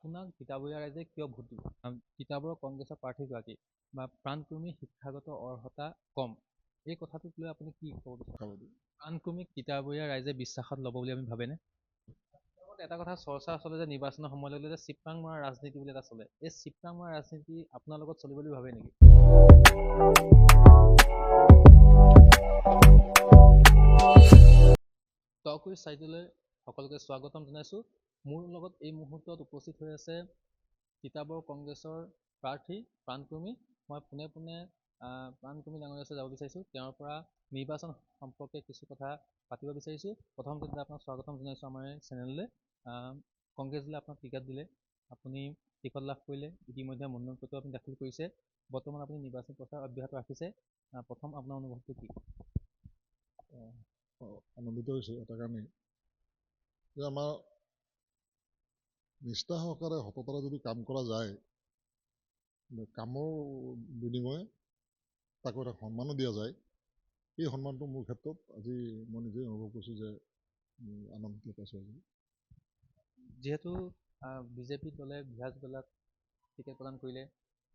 আপোনাক তিতাবৰীয়া ৰাইজে কিয় ভোট দিব? তিতাবৰ কংগ্ৰেছৰ প্ৰাৰ্থীগৰাকী বা প্ৰাণকৰ্মী শিক্ষাগত অৰ্হতা কম, এই কথাটোক লৈ আপুনি কি ক'ব বিচাৰে? প্ৰাণকৰ্মীক তিতাবৰীয়া ৰাইজে বিশ্বাসত ল'ব বুলি আমি ভাবেনে? এটা কথা চৰ্চা চলে যে নিৰ্বাচনৰ সময়লৈ যে চিপৰাং মৰা ৰাজনীতি বুলি এটা চলে, এই চিপৰাং মৰা ৰাজনীতি আপোনাৰ লগত চলিব বুলি ভাবে নেকি? টকুইজ চাইটলৈ সকলোকে স্বাগতম জনাইছোঁ। মোৰ লগত এই মুহূৰ্তত উপস্থিত হৈ আছে তিতাবৰ কংগ্ৰেছৰ প্ৰাৰ্থী প্ৰাণকৰ্মী। মই পোনে পোনে প্ৰাণকৰ্মী ডাঙৰীয়া ওচৰত যাব বিচাৰিছোঁ, তেওঁৰ পৰা নিৰ্বাচন সম্পৰ্কে কিছু কথা পাতিব বিচাৰিছোঁ। প্ৰথমতে আপোনাক স্বাগতম জনাইছোঁ আমাৰ চেনেললৈ। কংগ্ৰেছ দলে আপোনাক টিকেট দিলে, আপুনি টিকট লাভ কৰিলে, ইতিমধ্যে মনোনয়ন পত্ৰ আপুনি দাখিল কৰিছে, বৰ্তমান আপুনি নিৰ্বাচনী প্ৰচাৰ অব্যাহত ৰাখিছে। প্ৰথম আপোনাৰ অনুভৱটো কি? আনন্দিত হৈছোঁ এটা কাৰণেই যে আমাৰ নিষ্ঠা সহকাৰে সততাৰে যদি কাম কৰা যায়, কামৰ বিনিময়ে তাকো এটা সন্মানো দিয়া যায়, এই সন্মানটো মোৰ ক্ষেত্ৰত আজি মই নিজেই অনুভৱ কৰিছোঁ যে আনন্দিত পাইছোঁ। আজি যিহেতু বিজেপি দলে বিধায়কবিলাক টিকেট প্ৰদান কৰিলে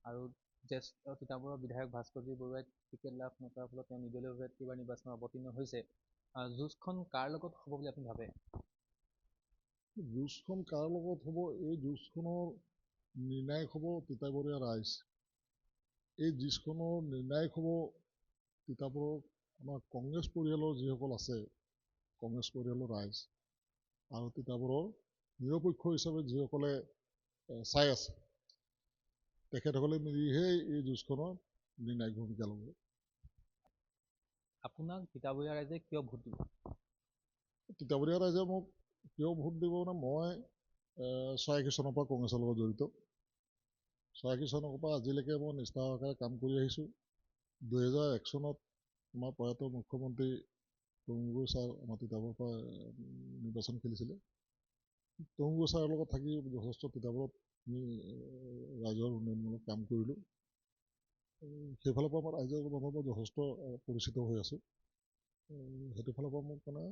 আৰু জ্যেষ্ঠ তিতাবৰৰ বিধায়ক ভাস্কৰজী বৰুৱাই টিকেট লাভ নকৰাৰ ফলত তেওঁ নিৰ্দলীয়ভাৱে এইবাৰ নিৰ্বাচনত অৱতীৰ্ণ হৈছে। যুঁজখন কাৰ লগত হ'ব বুলি আপুনি ভাবে? যুঁজখন কাৰ লগত হ'ব, এই যুঁজখনৰ নিৰ্ণায়ক হ'ব তিতাবৰীয়া ৰাইজ। এই যুঁজখনৰ নিৰ্ণায়ক হ'ব তিতাবৰৰ আমাৰ কংগ্ৰেছ পৰিয়ালৰ যিসকল আছে, কংগ্ৰেছ পৰিয়ালৰ ৰাইজ, আৰু তিতাবৰৰ নিৰপেক্ষ হিচাপে যিসকলে চাই আছে, তেখেতসকলে মিলিহে এই যুঁজখনৰ নিৰ্ণায়ক ভূমিকা ল'ব। আপোনাক তিতাবৰীয়া ৰাইজে কিয় ভোট দিব? তিতাবৰীয়া ৰাইজে মোক কিয় ভোট দিব মানে, মই 86 চনৰ পৰা কংগ্ৰেছৰ লগত জড়িত। 86 চনৰ পৰা আজিলৈকে মই নিষ্ঠা সহকাৰে কাম কৰি আহিছোঁ। 2001 চনত আমাৰ প্ৰয়াত মুখ্যমন্ত্ৰী তৰুণ গগৈ ছাৰ আমাৰ তিতাবৰৰ পৰা নিৰ্বাচন খেলিছিলে। তৰুণ গগৈ ছাৰৰ লগত থাকি যথেষ্ট তিতাবৰত আমি ৰাইজৰ উন্নয়নমূলক কাম কৰিলোঁ। সেইফালৰ পৰা মই ৰাইজৰ মানুহৰ যথেষ্ট পৰিচিত হৈ আছোঁ। সেইটো ফালৰ পৰা মোক মানে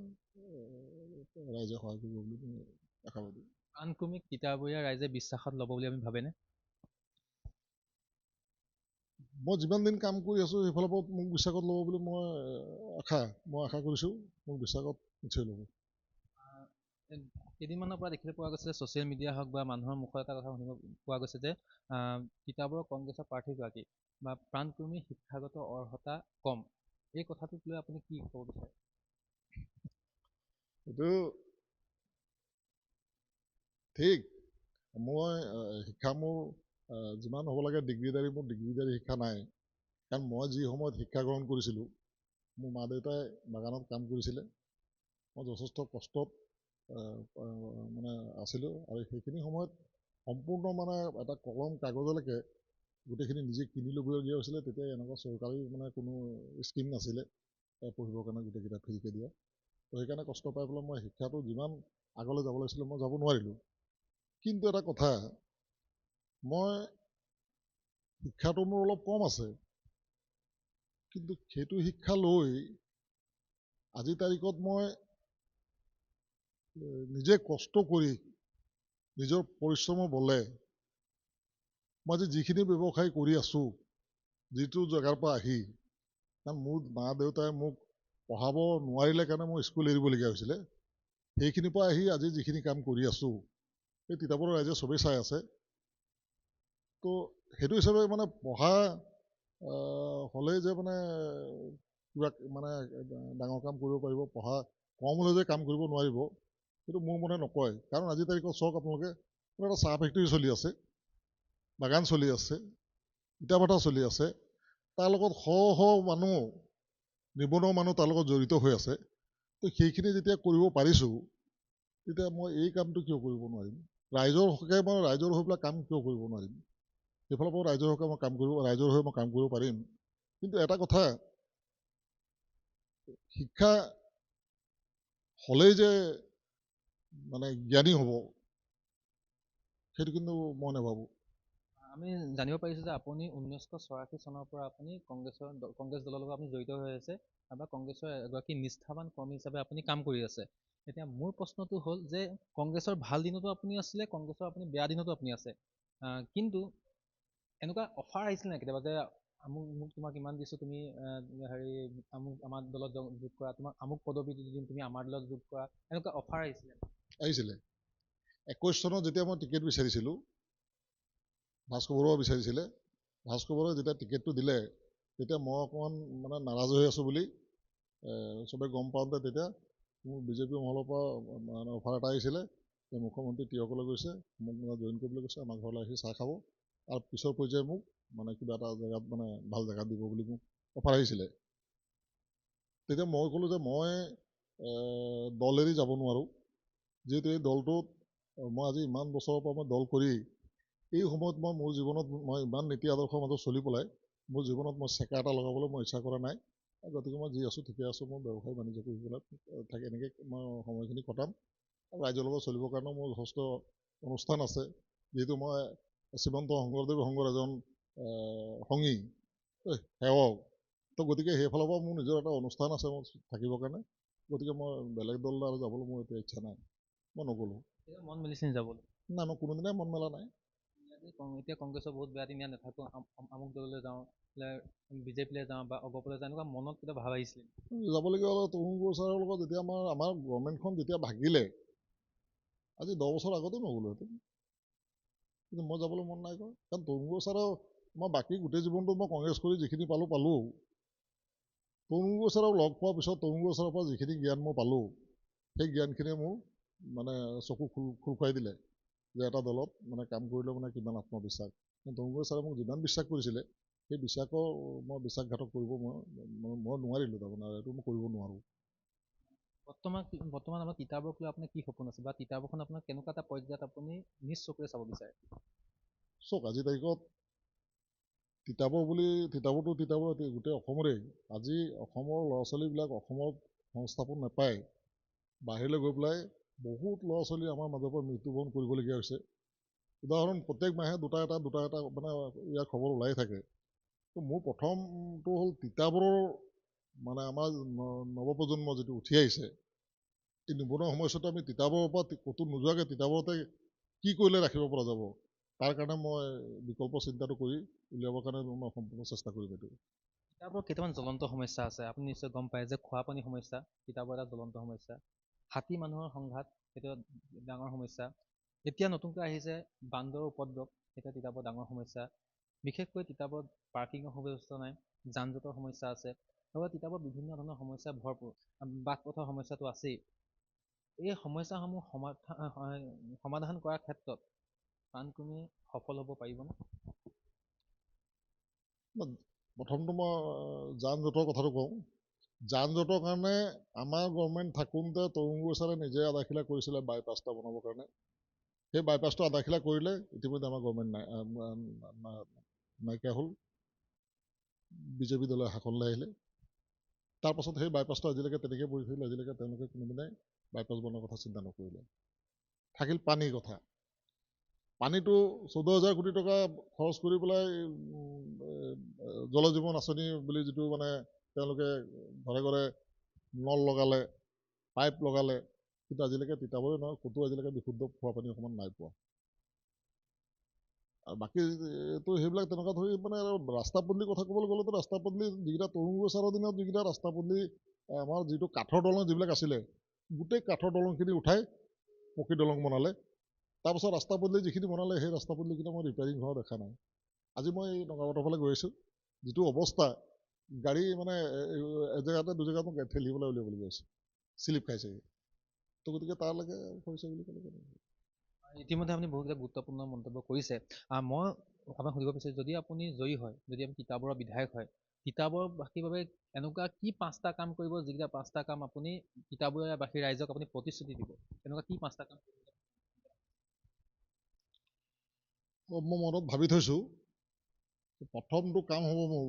ৰাইজে সহায় কৰিব বুলি মই আশাবাদী। প্ৰাণকৰ্মীক তিতাবৰীয়া ৰাইজে বিশ্বাসত ল'ব বুলি আমি ভাবেনে? মই যিমান দিন কাম কৰি আছোঁ সেইফালৰ পৰা মোক বিশ্বাসত ল'ব বুলি মই আশা কৰিছোঁ। মোক বিশ্বাসত নিশ্চয় ল'ব। কেইদিনমানৰ পৰা দেখিব পোৱা গৈছে যে ছ'চিয়েল মিডিয়া হওক বা মানুহৰ মুখত এটা কথা শুনিব পোৱা গৈছে যে তিতাবৰৰ কংগ্ৰেছৰ প্ৰাৰ্থীগৰাকী বা প্ৰাণকৰ্মী শিক্ষাগত অৰ্হতা কম, এই কথাটোক লৈ আপুনি কি ক'ব বিচাৰে? এইটো ঠিক। মই শিক্ষা মোৰ যিমান হ'ব লাগে ডিগ্ৰীধাৰী, মোৰ ডিগ্ৰীধাৰী শিক্ষা নাই। কাৰণ মই যি সময়ত শিক্ষা গ্ৰহণ কৰিছিলোঁ, মোৰ মা দেউতাই বাগানত কাম কৰিছিলে। মই যথেষ্ট কষ্টত মানে আছিলোঁ, আৰু সেইখিনি সময়ত সম্পূৰ্ণ মানে এটা কলম কাগজলৈকে গোটেইখিনি নিজে কিনি ল'বলগীয়া হৈছিলে। তেতিয়া এনেকুৱা চৰকাৰী মানে কোনো স্কিম নাছিলে পঢ়িবৰ কাৰণে গোটেইকেইটা ফ্ৰীকৈ দিয়া। তো সেইকাৰণে কষ্ট পাই পেলাই মই শিক্ষাটো যিমান আগলৈ যাব লাগিছিলে মই যাব নোৱাৰিলোঁ। কিন্তু এটা কথা, মই শিক্ষাটো মোৰ অলপ কম আছে, কিন্তু সেইটো শিক্ষা লৈ আজিৰ তাৰিখত মই নিজে কষ্ট কৰি নিজৰ পৰিশ্ৰমৰ বলে মই আজি যিখিনি ব্যৱসায় কৰি আছোঁ, যিটো জেগাৰ পৰা আহি, কাৰণ মোৰ মা দেউতাই মোক পঢ়াব নোৱাৰিলে কাৰণে মই স্কুল এৰিবলগীয়া হৈছিলে, সেইখিনিৰ পৰা আহি আজি যিখিনি কাম কৰি আছোঁ, এই তিতাবৰৰ ৰাইজে চবেই চাই আছে। তো সেইটো হিচাপে মানে পঢ়া হ'লেই যে মানে কিবা মানে ডাঙৰ কাম কৰিব পাৰিব, পঢ়া কম হ'লে যে কাম কৰিব নোৱাৰিব, সেইটো মোৰ মনে নকয়। কাৰণ আজিৰ তাৰিখত চাওক আপোনালোকে, এটা চাহ ফেক্টৰী চলি আছে, বাগান চলি আছে, ইটা ভাটা চলি আছে, তাৰ লগত শ শ মানুহ, নিবনুৱা মানুহ তাৰ লগত জড়িত হৈ আছে। তো সেইখিনি যেতিয়া কৰিব পাৰিছোঁ, তেতিয়া মই এই কামটো কিয় কৰিব নোৱাৰিম? ৰাইজৰ হকে মই ৰাইজৰ হৈ পেলাই কাম কিয় কৰিব নোৱাৰিম? সেইফালৰ পৰা ৰাইজৰ হকে মই ৰাইজৰ হৈ মই কাম কৰিব পাৰিম। কিন্তু এটা কথা, শিক্ষা হ'লেই যে মানে জ্ঞানী হ'ব, সেইটো কিন্তু মই নাভাবোঁ। আমি জানিব পাৰিছোঁ যে আপুনি 1984 চনৰ পৰা আপুনি কংগ্ৰেছ দলৰ লগত আপুনি জড়িত হৈ আছে বা কংগ্ৰেছৰ এগৰাকী নিষ্ঠাৱান কৰ্মী হিচাপে আপুনি কাম কৰি আছে। এতিয়া মোৰ প্ৰশ্নটো হ'ল যে কংগ্ৰেছৰ ভাল দিনতো আপুনি আছিলে, কংগ্ৰেছৰ আপুনি বেয়া দিনতো আপুনি আছে। কিন্তু এনেকুৱা অফাৰ আহিছিল নাই কেতিয়াবা যে মোক তোমাক ইমান দিছোঁ, তুমি হেৰি আমাৰ দলত যোগ কৰা, তোমাক আমুক পদবী দি দিম, তুমি আমাৰ দলত যোগ কৰা, এনেকুৱা অফাৰ আহিছিলে? আহিছিলে 21 চনত যেতিয়া মই টিকেট বিচাৰিছিলোঁ, ভাস্কৰ বৰুৱা বিচাৰিছিলে, ভাস্কৰ বৰুৱাই যেতিয়া টিকেটটো দিলে তেতিয়া মই অকণমান মানে নাৰাজ হৈ আছোঁ বুলি চবে গম পাওঁতে তেতিয়া মোৰ বিজেপি মহলৰ পৰা মানে অফাৰ এটা আহিছিলে যে মুখ্যমন্ত্ৰী তিয়কলৈ গৈছে, মোক মানে জইন কৰিবলৈ গৈছে, আমাৰ ঘৰলৈ আহি চাহ খাব আৰু পিছৰ পৰ্যায়ে মোক মানে কিবা এটা জেগাত মানে ভাল জেগাত দিব বুলি মোক অফাৰ আহিছিলে। তেতিয়া মই ক'লোঁ যে মই দল এৰি যাব নোৱাৰোঁ, যিহেতু এই দলটোত মই আজি ইমান বছৰৰ পৰা মই দল কৰি এই সময়ত মই মোৰ জীৱনত মই ইমান নীতি আদৰ্শৰ মাজত চলি পেলাই মোৰ জীৱনত মই চেকা এটা লগাবলৈ মই ইচ্ছা কৰা নাই। গতিকে মই যি আছোঁ ঠিকে আছোঁ, মই ব্যৱসায় বাণিজ্য কৰি পেলাই থাকি এনেকৈ মই সময়খিনি কটাম। ৰাইজৰ লগত চলিবৰ কাৰণেও মোৰ যথেষ্ট অনুষ্ঠান আছে, যিহেতু মই শ্ৰীমন্ত শংকৰদেৱ সংঘৰ এজন সংগী সেৱক, তো গতিকে সেইফালৰ পৰা মোৰ নিজৰ এটা অনুষ্ঠান আছে মোৰ থাকিবৰ কাৰণে। গতিকে মই বেলেগ দল আৰু যাবলৈ মোৰ এতিয়া ইচ্ছা নাই, মই নগ'লোঁ। মন মেলিছে যাবলৈ? নাই, মই কোনোদিনাই মন মেলা নাই। এতিয়া কংগ্ৰেছৰ বহুত বেয়া দিন, ইয়াত নাথাকোঁ, আমুক দললৈ যাওঁ, বিজেপিলৈ যাওঁ বা অগপলৈ যাওঁ, এনেকুৱা মনত কেতিয়া ভাব আহিছিলে? যাবলগীয়া হ'লে তৰুণ গোস্বামীৰ লগত যেতিয়া আমাৰ গভৰ্ণমেণ্টখন যেতিয়া ভাগিলে, আজি 10 বছৰ আগতেও নগ'লোহেঁতেন, কিন্তু মই যাবলৈ মন নাই কৰা। কাৰণ তৰুণ গোস্বামীৰ মই বাকী গোটেই জীৱনটো মই কংগ্ৰেছ কৰি যিখিনি পালোঁ তৰুণ গোস্বামীক লগ পোৱাৰ পিছত তৰুণ গোস্বামীৰ পৰা যিখিনি জ্ঞান মই পালোঁ, সেই জ্ঞানখিনিয়ে মোৰ মানে চকু খোল খুৱাই দিলে যে এটা দলত মানে কাম কৰিলে মানে কিমান আত্মবিশ্বাস। তৰুণ গোস্বামীয়ে মোক যিমান বিশ্বাস কৰিছিলে সেই বিশ্বাসৰ মই বিশ্বাসঘাতক কৰিব মই নোৱাৰিলোঁ, তাৰমানে এইটো মই কৰিব নোৱাৰোঁ। বৰ্তমান আমাৰ তিতাবৰক লৈ আপোনাৰ কি সপোন আছে, বা তিতাবৰখন আপোনাৰ কেনেকুৱা এটা পৰ্যায়ত আপুনি নিজ চকুৰে চাব বিচাৰে? চাওক, আজিৰ তাৰিখত তিতাবৰটো গোটেই অসমৰে। আজি অসমৰ ল'ৰা ছোৱালীবিলাক অসমত সংস্থাপন নাপায়, বাহিৰলৈ গৈ পেলাই বহুত ল'ৰা ছোৱালী আমাৰ মাজৰ পৰা মৃত্যুবৰণ কৰিবলগীয়া হৈছে। উদাহৰণ, প্ৰত্যেক মাহে দুটা এটা মানে ইয়াৰ খবৰ ওলাই থাকে। তো মোৰ প্ৰথমটো হ'ল তিতাবৰৰ মানে আমাৰ নৱপ্ৰজন্ম যিটো উঠি আহিছে, এই নিবনুৱা সমস্যাটো আমি তিতাবৰৰ পৰা ক'তো নোযোৱাকৈ তিতাবৰতে কি কৰিলে ৰাখিব পৰা যাব, তাৰ কাৰণে মই বিকল্প চিন্তাটো কৰি উলিয়াবৰ কাৰণে মই সম্পূৰ্ণ চেষ্টা কৰিম। এইটো তিতাবৰৰ কেইটামান জ্বলন্ত সমস্যা আছে, আপুনি নিশ্চয় গম পায় যে খোৱা পানী সমস্যা তিতাবৰ এটা জ্বলন্ত সমস্যা, হাতী মানুহৰ সংঘাত সেইটো ডাঙৰ সমস্যা, এতিয়া নতুনকৈ আহিছে বান্দৰৰ উপদ্ৰৱ, এতিয়া তিতাবৰ ডাঙৰ সমস্যা। বিশেষকৈ তিতাবৰত পাৰ্কিঙৰ সুব্যৱস্থা নাই, যান জঁটৰ সমস্যা আছে, লগতে তিতাবৰত বিভিন্ন ধৰণৰ সমস্যা ভৰপূৰ, বাট পথৰ সমস্যাটো আছেই। এই সমস্যাসমূহ সমাধান কৰাৰ ক্ষেত্ৰত প্ৰাণকৰ্মী সফল হ'ব পাৰিবনে? প্ৰথমটো মই যান জঁটৰ কথাটো কওঁ। যান জঁটৰ কাৰণে আমাৰ গভৰ্ণমেণ্ট থাকোঁতে তৰুণ গোস্বামীয়ে নিজে আধাখিলা কৰিছিলে বাইপাছ এটা বনাবৰ কাৰণে। সেই বাইপাছটো আধাখিলা কৰিলে, ইতিমধ্যে আমাৰ গভৰ্ণমেণ্ট নাইকিয়া হ'ল, বিজেপি দলে শাসনলৈ আহিলে। তাৰপাছত সেই বাইপাছটো আজিলৈকে তেনেকৈ পৰি থাকিলে, আজিলৈকে তেওঁলোকে কোনোদিনাই বাইপাছ বনোৱাৰ কথা চিন্তা নকৰিলে। থাকিল পানীৰ কথা। পানীটো 14,000 কোটি টকা খৰচ কৰি পেলাই জল জীৱন আঁচনি বুলি যিটো মানে তেওঁলোকে ঘৰে ঘৰে নল লগালে, পাইপ লগালে, কিন্তু আজিলৈকে তিতাবৰে নহয় ক'তো আজিলৈকে বিশুদ্ধ খোৱা পানী অকণমান নাই পোৱা। আৰু বাকীতো সেইবিলাক তেনেকুৱা ধৰি মানে ৰাস্তা পদূলিৰ কথা ক'বলৈ গ'লেতো ৰাস্তা পদূলি যিকেইটা তৰুণ গোস্বামীৰ দিনত যিকেইটা ৰাস্তা পদূলি আমাৰ যিটো কাঠৰ দলং যিবিলাক আছিলে, গোটেই কাঠৰ দলংখিনি উঠাই পকী দলং বনালে। তাৰপাছত ৰাস্তা পদূলি যিখিনি বনালে সেই ৰাস্তা পদূলিখিনি মই ৰিপেয়াৰিং হোৱা দেখা নাই। আজি মই নগাঁৱৰ ফালে গৈ আছোঁ, যিটো অৱস্থা, গাড়ী মানে এজেগাতে দুজেগাত মোক ঠেলিবলৈ উলিয়াবলগীয়া হৈছে, শ্লিপ খাইছেগৈ। তো গতিকে তালৈকে হৈছে বুলি ক'লে। ইতিমধ্যে আপুনি বহুকেইটা গুৰুত্বপূৰ্ণ মন্তব্য কৰিছে। মই আপোনাক সুধিব বিচাৰিছোঁ, যদি আপুনি জয়ী হয়, যদি আপুনি তিতাবৰৰ বিধায়ক হয়, তিতাবৰবাসীৰ বাবে এনেকুৱা কি 5টা কাম কৰিব, যিকেইটা 5টা কাম আপুনি তিতাবৰবাসী ৰাইজক আপুনি প্ৰতিশ্ৰুতি দিব? এনেকুৱা কি 5টা কাম কৰিব? মই মনত ভাবি থৈছোঁ। প্ৰথমটো কাম হ'ব মোৰ,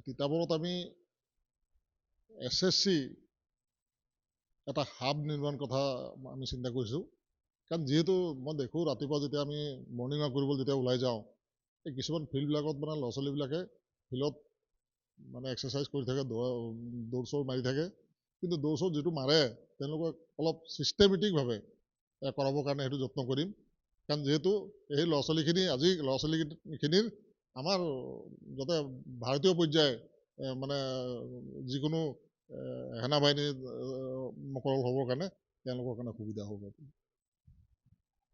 তিতাবৰত আমি SSC এটা হাব নিৰ্মাণ কথা আমি চিন্তা কৰিছোঁ। কাৰণ যিহেতু মই দেখোঁ ৰাতিপুৱা যেতিয়া আমি মৰ্ণিং ৱাক কৰিবলৈ যেতিয়া ওলাই যাওঁ, এই কিছুমান ফিল্ডবিলাকত মানে ল'ৰা ছোৱালীবিলাকে ফিল্ডত মানে এক্সাৰচাইজ কৰি থাকে, দৌৰ চৌৰ মাৰি থাকে, কিন্তু দৌৰ চৌৰ যিটো মাৰে তেওঁলোকক অলপ ছিষ্টেমেটিকভাৱে কৰাবৰ কাৰণে সেইটো যত্ন কৰিম। কাৰণ যিহেতু এই ল'ৰা ছোৱালীখিনি আজি ল'ৰা ছোৱালীখিনিৰ আমাৰ যাতে ভাৰতীয় পৰ্যায়ে মানে যিকোনো সেনাবাহিনীৰ মকৰল হ'বৰ কাৰণে তেওঁলোকৰ কাৰণে সুবিধা হ'ব।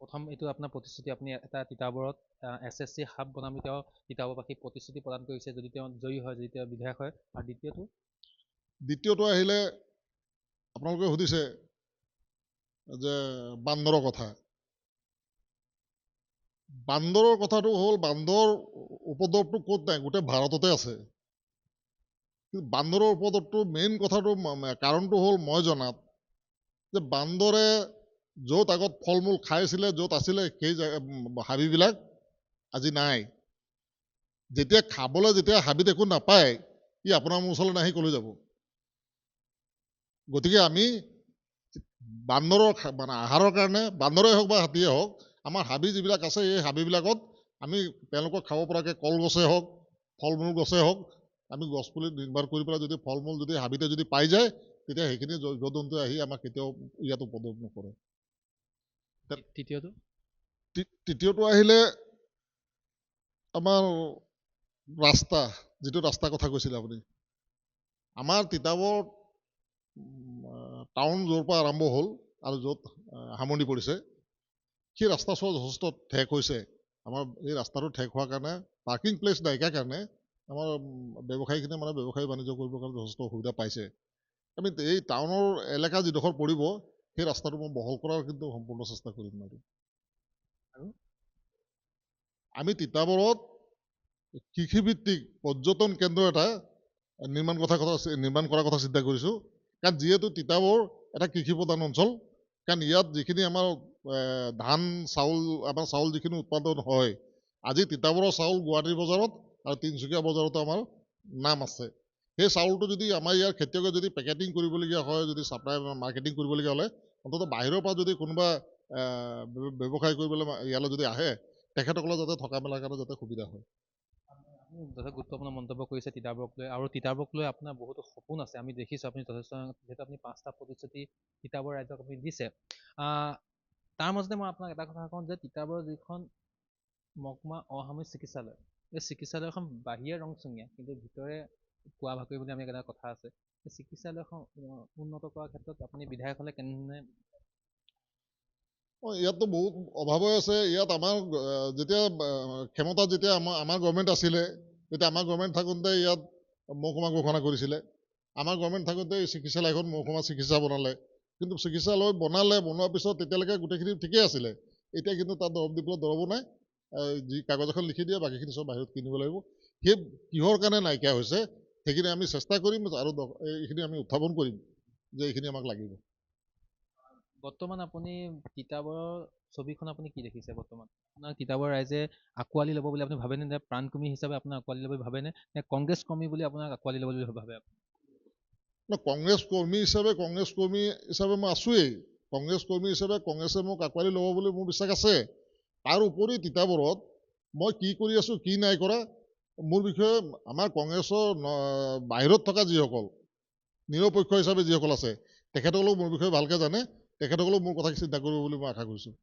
প্ৰথম এইটো আপোনাৰ প্ৰতিশ্ৰুতি, আপুনি এটা তিতাবৰত SSC হাব বনাম তেওঁ তিতাবৰবাসীক প্ৰতিশ্ৰুতি প্ৰদান কৰিছে যদি তেওঁ জয়ী হয়, যদি তেওঁ বিধায়ক হয়। আৰু দ্বিতীয়টো আহিলে আপোনালোকে সুধিছে যে বান্দৰৰ কথা। বান্দৰৰ কথাটো হ'ল বান্দৰ উপদ্ৰৱটো ক'ত নাই, গোটেই ভাৰততে আছে। কিন্তু বান্দৰৰ উপদ্ৰৱটো মেইন কথাটো কাৰণটো হ'ল মই জনাত যে বান্দৰে য'ত আগত ফল মূল খাইছিলে, য'ত আছিলে সেই হাবিবিলাক আজি নাই। যেতিয়া খাবলৈ যেতিয়া হাবিত একো নাপায়, ই আপোনাৰ মোৰ ওচৰলৈ নাহি কলৈ যাব। গতিকে আমি বান্দৰৰ মানে আহাৰৰ কাৰণে বান্দৰে হওক বা হাতীয়ে হওক আমাৰ হাবি যিবিলাক আছে এই হাবিবিলাকত আমি তেওঁলোকক খাব পৰাকৈ কলগছে হওক, ফল মূল গছে হওক, আমি গছপুলি নিৰ্মাণ কৰি পেলাই যদি ফল মূল যদি হাবিতে যদি পাই যায়, তেতিয়া সেইখিনি জীৱ জন্তু আহি আমাক কেতিয়াও ইয়াত উপদ্ৰৱ নকৰে। তৃতীয়টো আহিলে আমাৰ ৰাস্তা, যিটো ৰাস্তাৰ কথা কৈছিলে আপুনি। আমাৰ তিতাবৰ টাউন য'ৰ পৰা আৰম্ভ হ'ল আৰু য'ত সামৰণি পৰিছে সেই ৰাস্তা চোৱা যথেষ্ট ঠেক হৈছে। আমাৰ এই ৰাস্তাটো ঠেক হোৱাৰ কাৰণে পাৰ্কিং প্লেচ নাইকিয়াৰ কাৰণে আমাৰ ব্যৱসায়ীখিনিয়ে মানে ব্যৱসায় বাণিজ্য কৰিবৰ কাৰণে যথেষ্ট অসুবিধা পাইছে। আমি এই টাউনৰ এলেকা যিডোখৰ পৰিব সেই ৰাস্তাটো মই বহল কৰাৰ কিন্তু সম্পূৰ্ণ চেষ্টা কৰিম। আৰু আমি তিতাবৰত কৃষিভিত্তিক পৰ্যটন কেন্দ্ৰ এটা নিৰ্মাণ কৰাৰ কথা চিন্তা কৰিছোঁ। কাৰণ যিহেতু তিতাবৰ এটা কৃষি প্ৰধান অঞ্চল, কাৰণ ইয়াত যিখিনি আমাৰ ধান চাউল আমাৰ চাউল যিখিনি উৎপাদন হয়, আজি তিতাবৰৰ চাউল গুৱাহাটীৰ বজাৰত আৰু তিনিচুকীয়া বজাৰতো আমাৰ নাম আছে। সেই চাউলটো যদি আমাৰ ইয়াৰ খেতিয়কে যদি পেকেটিং কৰিবলগীয়া হয়, যদি ছাপ্লাই মাৰ্কেটিং কৰিবলগীয়া হ'লে অন্ততঃ বাহিৰৰ পৰা যদি কোনোবা ব্যৱসায় কৰিবলৈ ইয়ালৈ যদি আহে তেখেতসকলৰ যাতে থকা মেলাৰ কাৰণে যাতে সুবিধা হয়। যথেষ্ট গুৰুত্বপূৰ্ণ মন্তব্য কৰিছে তিতাবৰক লৈ। আৰু তিতাবৰক লৈ আপোনাৰ বহুতো সপোন আছে, আমি দেখিছোঁ। আপুনি যথেষ্ট যিহেতু আপুনি 5টা প্ৰতিশ্ৰুতি তিতাবৰ ৰাইজক আপুনি দিছে। তাৰ মাজতে মই আপোনাক এটা কথা কওঁ যে তিতাবৰৰ যিখন মহকুমা অসামৰিক চিকিৎসালয়, এই চিকিৎসালয়খন বাহিৰে ৰংচঙীয়া কিন্তু ভিতৰে কোৱা ভাকুৰি বুলি আমি এটা কথা আছে। এই চিকিৎসালয়খন উন্নত কৰাৰ ক্ষেত্ৰত আপুনি বিধায়ক হ'লে কেনেধৰণে? ইয়াততো বহুত অভাৱ হৈ আছে। ইয়াত আমাৰ যেতিয়া ক্ষমতা যেতিয়া আমাৰ গভৰ্ণমেণ্ট আছিলে, তেতিয়া আমাৰ গভৰ্ণমেণ্ট থাকোঁতে ইয়াত মহকুমা ঘোষণা কৰিছিলে। আমাৰ গভৰ্ণমেণ্ট থাকোঁতে এই চিকিৎসালয়খন মহকুমা চিকিৎসা বনালে। কিন্তু চিকিৎসালয় বনোৱাৰ পিছত তেতিয়ালৈকে গোটেইখিনি ঠিকেই আছিলে। এতিয়া কিন্তু তাত দৰৱ দিবলৈ দৰৱো নাই। যি কাগজ এখন লিখি দিয়ে বাকীখিনি চব বাহিৰত কিনিব লাগিব। সেই কিহৰ কাৰণে নাইকিয়া হৈছে সেইখিনি আমি চেষ্টা কৰিম আৰু এইখিনি আমি উত্থাপন কৰিম যে এইখিনি আমাক লাগিব। বৰ্তমান আপুনি তিতাবৰৰ ছবিখন আপুনি কি দেখিছে? বৰ্তমান আপোনাৰ তিতাবৰ ৰাইজে আঁকোৱালি ল'ব বুলি আপুনি ভাবেনে? নে প্ৰাণকৰ্মী হিচাপে আপোনাক আঁকোৱালি ল'ব ভাবেনে? নে কংগ্ৰেছ কৰ্মী বুলি আপোনাক আঁকোৱালি ল'ব বুলি ভাবে? কংগ্ৰেছ কৰ্মী হিচাপে মই আছোৱেই। কংগ্ৰেছ কৰ্মী হিচাপে কংগ্ৰেছে মোক আঁকোৱালি ল'ব বুলি মোৰ বিশ্বাস আছে। তাৰ উপৰি তিতাবৰত মই কি কৰি আছো কি নাই কৰা মোৰ বিষয়ে আমাৰ কংগ্ৰেছৰ বাহিৰত থকা যিসকল নিৰপেক্ষ হিচাপে যিসকল আছে তেখেতসকলেও মোৰ বিষয়ে ভালকে জানে। তেখেতসকলেও মোৰ কথা চিন্তা কৰিব বুলি মই আশা কৰিছোঁ।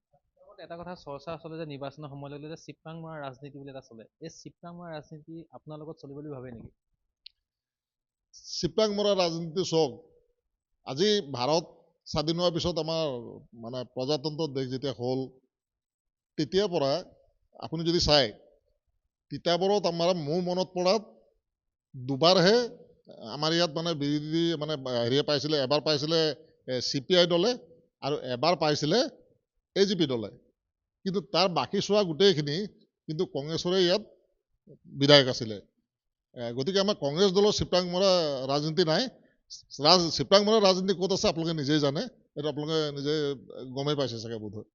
এটা কথা চৰ্চা চলে যে নিৰ্বাচনৰ সময়লৈকে যে চিপৰাং মৰা ৰাজনীতি বুলি এটা চলে, এই চিপৰাং মৰা ৰাজনীতি আপোনাৰ লগত চলিব বুলি ভাবে নেকি? চিপৰাং মৰা ৰাজনীতি চাওক, আজি ভাৰত স্বাধীন হোৱাৰ পিছত আমাৰ মানে প্ৰজাতন্ত্ৰ দেশ যেতিয়া হ'ল তেতিয়াৰ পৰা আপুনি যদি চাই তিতাবৰত মোৰ মনত পৰাত দুবাৰহে আমাৰ ইয়াত মানে বিৰোধী মানে হেৰিয়ে পাইছিলে। এবাৰ পাইছিলে CPI দলে আৰু এবাৰ পাইছিলে AGP দলে। কিন্তু তাৰ বাকী চোৱা গোটেইখিনি কিন্তু কংগ্ৰেছৰে ইয়াত বিধায়ক আছিলে। গতিকে আমাৰ কংগ্ৰেছ দলৰ চিপৰাং মৰা ৰাজনীতি নাই। চিপৰাং মৰা ৰাজনীতি ক'ত আছে আপোনালোকে নিজেই জানে। এইটো আপোনালোকে নিজে গমেই পাইছে চাগে বোধহয়।